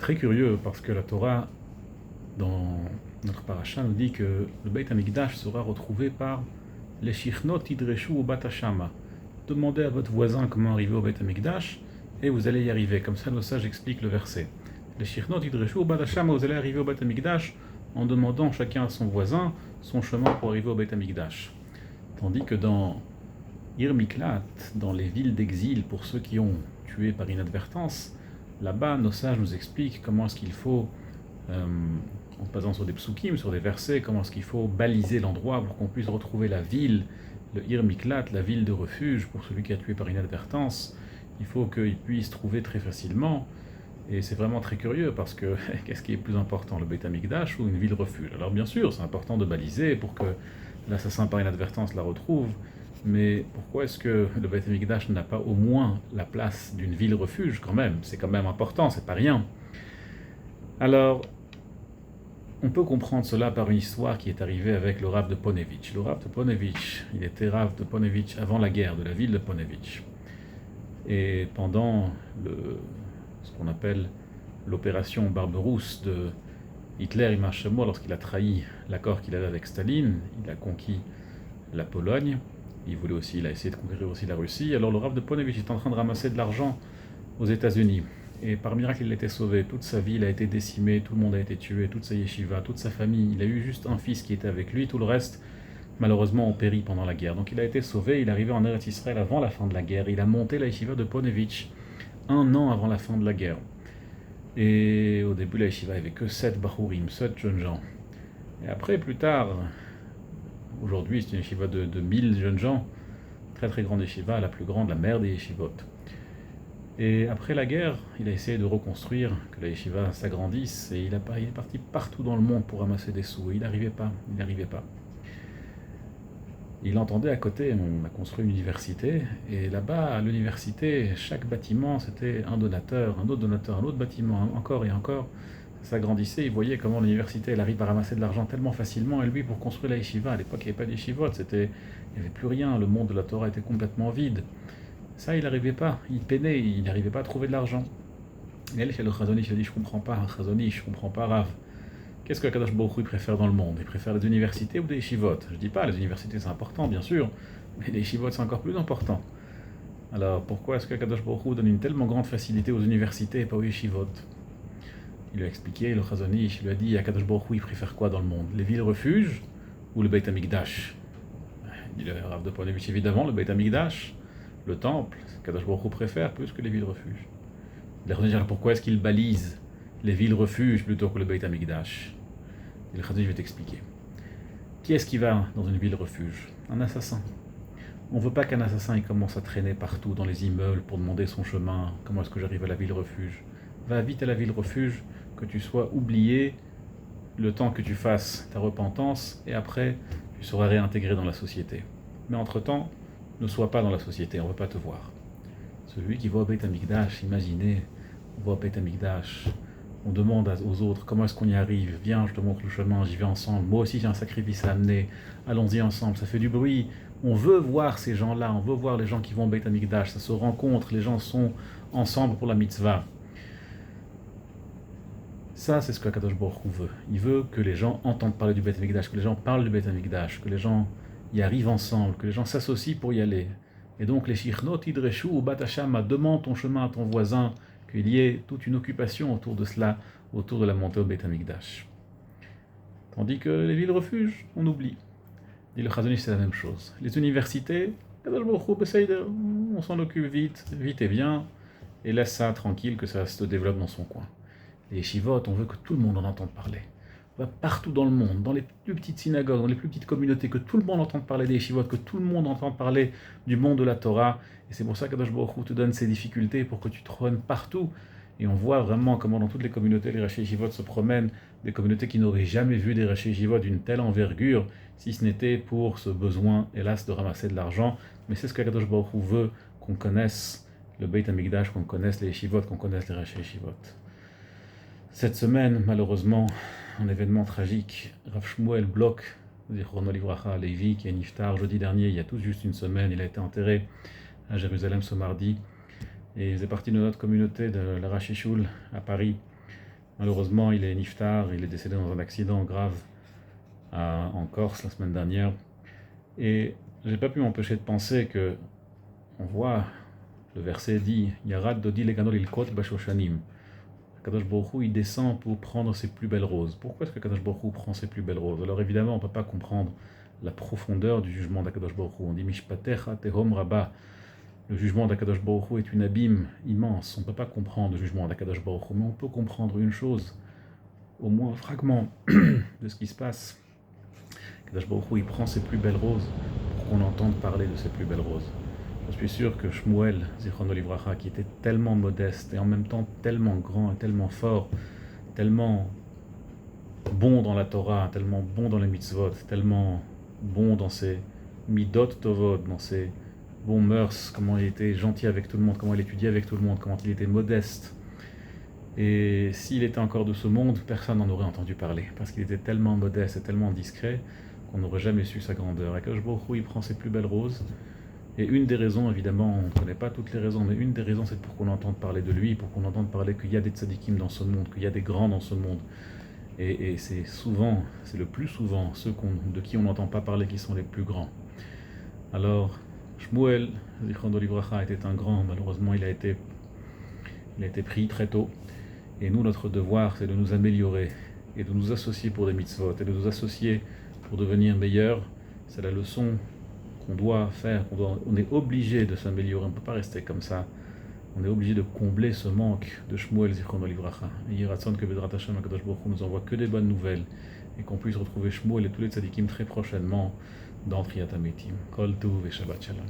très curieux parce que la Torah, dans notre paracha, nous dit que le Beit HaMikdash sera retrouvé par les Shichnot Idreshu ou Batashama. Demandez à votre voisin comment arriver au Beit HaMikdash et vous allez y arriver. Comme ça, nos sages expliquent le verset. Les Shichnot Idreshu ou Batashama, vous allez arriver au Beit HaMikdash en demandant chacun à son voisin son chemin pour arriver au Beit HaMikdash. Tandis que dans Ir Miklat, dans les villes d'exil pour ceux qui ont tué par inadvertance, là-bas, nos sages nous expliquent comment est-ce qu'il faut, en se basant sur des psukim, sur des versets, comment est-ce qu'il faut baliser l'endroit pour qu'on puisse retrouver la ville, le Ir Miklat, la ville de refuge pour celui qui a tué par inadvertance. Il faut qu'il puisse trouver très facilement. Et c'est vraiment très curieux parce que qu'est-ce qui est plus important, le Beit HaMikdash ou une ville refuge? Alors bien sûr, c'est important de baliser pour que l'assassin par inadvertance la retrouve, mais pourquoi est-ce que le Beit HaMikdash n'a pas au moins la place d'une ville refuge quand même? C'est quand même important, c'est pas rien. Alors, on peut comprendre cela par une histoire qui est arrivée avec le Rav de Ponevitch. Le Rav de Ponevitch, il était Rav de Ponevitch avant la guerre de la ville de Ponevitch. Et pendant ce qu'on appelle l'opération Barberousse de Hitler יימח שמו, lorsqu'il a trahi l'accord qu'il avait avec Staline, il a conquis la Pologne, il a essayé de conquérir aussi la Russie. Alors le Rav de Ponevitch est en train de ramasser de l'argent aux États-Unis. Et par miracle, il a été sauvé. Toute sa ville a été décimée, tout le monde a été tué, toute sa yeshiva, toute sa famille. Il a eu juste un fils qui était avec lui, tout le reste, malheureusement, ont péri pendant la guerre. Donc il a été sauvé, il est arrivé en Eretz Israël avant la fin de la guerre. Il a monté la yeshiva de Ponevitch un an avant la fin de la guerre. Et au début, la yeshiva avait que 7 bachurim, 7 jeunes gens. Et après, plus tard, aujourd'hui, c'est une yeshiva de 1000 jeunes gens, très très grande yeshiva, la plus grande, la mère des yeshivot. Et après la guerre, il a essayé de reconstruire, que la yeshiva s'agrandisse, et il est parti partout dans le monde pour ramasser des sous, et il n'arrivait pas. Il entendait à côté, on a construit une université, et là-bas, à l'université, chaque bâtiment, c'était un donateur, un autre bâtiment, encore et encore. Ça s'agrandissait, il voyait comment l'université, elle arrive à ramasser de l'argent tellement facilement, et lui, pour construire la yeshiva, à l'époque, il n'y avait pas d'yeshivot, il n'y avait plus rien, le monde de la Torah était complètement vide. Ça, il n'arrivait pas, il peinait, il n'arrivait pas à trouver de l'argent. Et elle, chez le Chazonish, il a dit, je comprends pas, Rav. Qu'est-ce que Kadosh Baruch Hu préfère dans le monde? Il préfère les universités ou des yeshivot? Je dis pas, les universités c'est important, bien sûr, mais les yeshivot c'est encore plus important. Alors pourquoi est-ce que Kadosh Baruch Hu donne une tellement grande facilité aux universités et pas aux yeshivot? Il lui a expliqué, le Chazonish, il lui a dit, Kadosh Baruch Hu il préfère quoi dans le monde? Les villes refuges ou le Beit HaMikdash? Il dit le Rav de Ponevitch, évidemment, le Beit HaMikdash, le temple, Kadosh Baruch Hu préfère plus que les villes refuges. Il a dit, pourquoi est-ce qu'il balise les villes refuges plutôt que le Beit HaMikdash? Et le Chazon, je vais t'expliquer. Qui est-ce qui va dans une ville refuge? Un assassin. On ne veut pas qu'un assassin il commence à traîner partout dans les immeubles pour demander son chemin. Comment est-ce que j'arrive à la ville refuge? Va vite à la ville refuge, que tu sois oublié le temps que tu fasses ta repentance et après tu seras réintégré dans la société. Mais entre-temps, ne sois pas dans la société, on ne veut pas te voir. Celui qui va au Beit HaMikdash, imaginez, on va au Beit HaMikdash, on demande aux autres comment est-ce qu'on y arrive, viens je te montre le chemin, j'y vais ensemble, moi aussi j'ai un sacrifice à amener, allons-y ensemble, ça fait du bruit, on veut voir ces gens-là, on veut voir les gens qui vont au Beit HaMikdash, ça se rencontre, les gens sont ensemble pour la mitzvah. Ça c'est ce que Kadosh Baruch Hu veut, il veut que les gens entendent parler du Beit HaMikdash, que les gens parlent du Beit HaMikdash, que les gens y arrivent ensemble, que les gens s'associent pour y aller. Et donc les Shichnot Idreshu ou Batashama, demande ton chemin à ton voisin, qu'il y ait toute une occupation autour de cela, autour de la montée au Beit HaMikdash. Tandis que les villes refuges, on oublie. Et le Chazon Ish, c'est la même chose. Les universités, on s'en occupe vite et bien, et laisse ça tranquille, que ça se développe dans son coin. Les yeshivot, on veut que tout le monde en entende parler. On va partout dans le monde, dans les plus petites synagogues, dans les plus petites communautés, que tout le monde entende parler des yeshivot, que tout le monde entende parler du monde de la Torah. Et c'est pour ça que Kadosh Baruch Hu te donne ces difficultés pour que tu trônes partout. Et on voit vraiment comment dans toutes les communautés, les rachis yeshivot se promènent, des communautés qui n'auraient jamais vu des rachis yeshivot d'une telle envergure, si ce n'était pour ce besoin, hélas, de ramasser de l'argent. Mais c'est ce que Kadosh Baruch Hu veut, qu'on connaisse le Beit HaMikdash, qu'on connaisse les yeshivot, qu'on connaisse les rachis yeshivot. Cette semaine, malheureusement, un événement tragique. Rav Shmuel Bloch, Zichrono Livracha Levi, qui est niftar jeudi dernier, il y a tout juste une semaine, il a été enterré à Jérusalem ce mardi. Et il faisait partie de notre communauté de la Rachishul à Paris. Malheureusement, il est niftar, il est décédé dans un accident grave en Corse la semaine dernière. Et j'ai pas pu m'empêcher de penser que on voit le verset dit Yarad Dodi Leganol Ilkot Bashoshanim. Kadosh Baruch Hu, il descend pour prendre ses plus belles roses. Pourquoi est-ce que Kadosh Baruch Hu prend ses plus belles roses? Alors évidemment, on ne peut pas comprendre la profondeur du jugement d'Akadosh Baruch Hu. On dit Mishpatecha Tehom Rabba. Le jugement d'Akadosh Baruch Hu est une abîme immense. On ne peut pas comprendre le jugement d'Akadosh Baruch Hu, mais on peut comprendre une chose, au moins un fragment de ce qui se passe. Akadosh Baruch Hu, il prend ses plus belles roses pour qu'on entende parler de ses plus belles roses. Je suis sûr que Shmuel, Zichrono Livracha, qui était tellement modeste et en même temps tellement grand et tellement fort, tellement bon dans la Torah, tellement bon dans les mitzvot, tellement bon dans ses midot tovot, dans ses bons mœurs, comment il était gentil avec tout le monde, comment il étudiait avec tout le monde, comment il était modeste. Et s'il était encore de ce monde, personne n'en aurait entendu parler, parce qu'il était tellement modeste et tellement discret qu'on n'aurait jamais su sa grandeur. Akadosh Baruch Hu, il prend ses plus belles roses. Et une des raisons, évidemment, on ne connaît pas toutes les raisons, mais une des raisons, c'est pour qu'on entende parler de lui, pour qu'on entende parler qu'il y a des tzadikim dans ce monde, qu'il y a des grands dans ce monde. Et c'est souvent, c'est le plus souvent, ceux de qui on n'entend pas parler qui sont les plus grands. Alors, Shmuel, Zichrono Livracha, était un grand, malheureusement il a été pris très tôt. Et nous, notre devoir, c'est de nous améliorer, et de nous associer pour des mitzvot, et de nous associer pour devenir meilleurs. C'est la leçon qu'on doit faire, on est obligé de s'améliorer, on ne peut pas rester comme ça. On est obligé de combler ce manque de Shmuel Zichrono Livracha. Et Yiratson que Bedrat Hashem HaKadosh Baruch Hu nous envoie que des bonnes nouvelles et qu'on puisse retrouver Shmuel et tous les tzadikim très prochainement dans Triyat HaMetim. Kol Tuv et Shabbat Shalom.